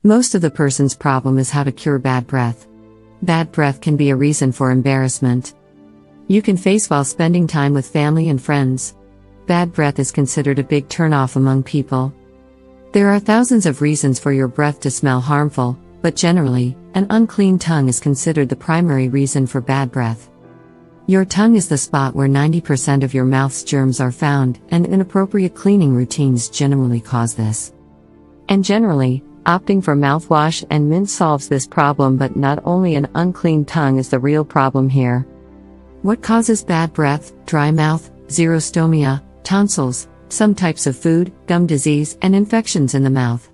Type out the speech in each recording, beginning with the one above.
Most of the person's problem is how to cure bad breath. Bad breath can be a reason for embarrassment. You can face while spending time with family and friends. Bad breath is considered a big turn-off among people. There are thousands of reasons for your breath to smell harmful, but generally, an unclean tongue is considered the primary reason for bad breath. Your tongue is the spot where 90% of your mouth's germs are found, and inappropriate cleaning routines generally cause this. And generally, opting for mouthwash and mint solves this problem, but not only an unclean tongue is the real problem here. What causes bad breath, dry mouth, xerostomia, tonsils, some types of food, gum disease, and infections in the mouth?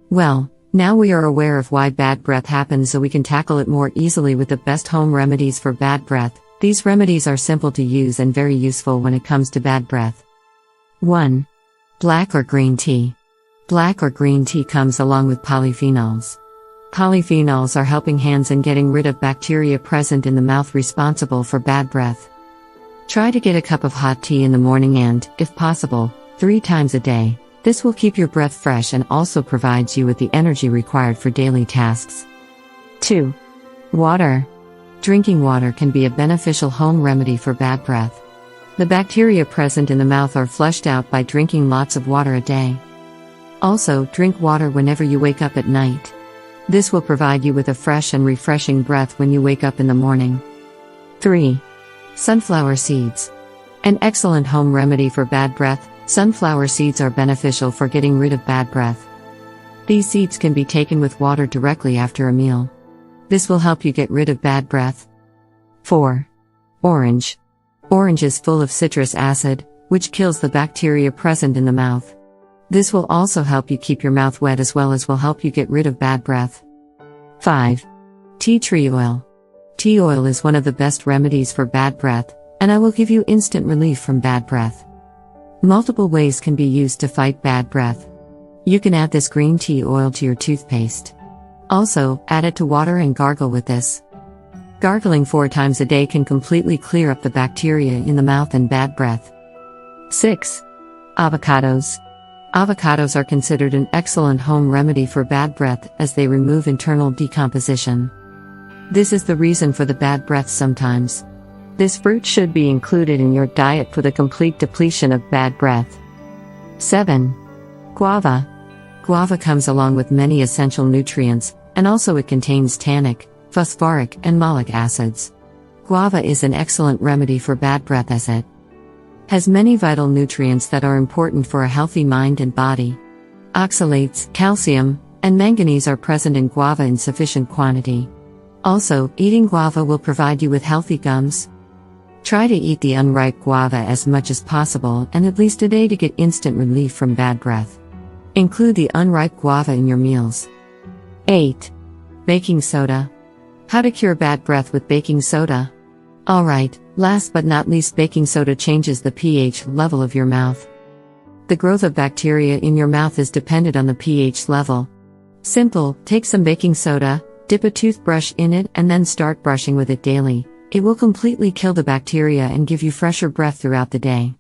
Well, now we are aware of why bad breath happens, so we can tackle it more easily with the best home remedies for bad breath. These remedies are simple to use and very useful when it comes to bad breath. 1. Black or green tea. Black or green tea comes along with polyphenols. Polyphenols are helping hands in getting rid of bacteria present in the mouth responsible for bad breath. Try to get a cup of hot tea in the morning and, if possible, 3 times a day. This will keep your breath fresh and also provides you with the energy required for daily tasks. 2. Water. Drinking water can be a beneficial home remedy for bad breath. The bacteria present in the mouth are flushed out by drinking lots of water a day. Also, drink water whenever you wake up at night. This will provide you with a fresh and refreshing breath when you wake up in the morning. 3. Sunflower seeds. An excellent home remedy for bad breath. Sunflower seeds are beneficial for getting rid of bad breath. These seeds can be taken with water directly after a meal. This will help you get rid of bad breath. 4. Orange. Orange is full of citrus acid, which kills the bacteria present in the mouth. This will also help you keep your mouth wet as well as will help you get rid of bad breath. 5. Tea tree oil. Tea oil is one of the best remedies for bad breath, and I will give you instant relief from bad breath. Multiple ways can be used to fight bad breath. You can add this green tea oil to your toothpaste. Also, add it to water and gargle with this. Gargling 4 times a day can completely clear up the bacteria in the mouth and bad breath. 6. Avocados. Avocados are considered an excellent home remedy for bad breath as they remove internal decomposition. This is the reason for the bad breath sometimes. This fruit should be included in your diet for the complete depletion of bad breath. 7. Guava. Guava comes along with many essential nutrients, and also it contains tannic, phosphoric, and malic acids. Guava is an excellent remedy for bad breath as it has many vital nutrients that are important for a healthy mind and body. Oxalates, calcium, and manganese are present in guava in sufficient quantity. Also, eating guava will provide you with healthy gums. Try to eat the unripe guava as much as possible and at least a day to get instant relief from bad breath. Include the unripe guava in your meals. 8. Baking soda. How to cure bad breath with baking soda. Alright, last but not least, baking soda changes the pH level of your mouth. The growth of bacteria in your mouth is dependent on the pH level. Simple, take some baking soda, dip a toothbrush in it and then start brushing with it daily. It will completely kill the bacteria and give you fresher breath throughout the day.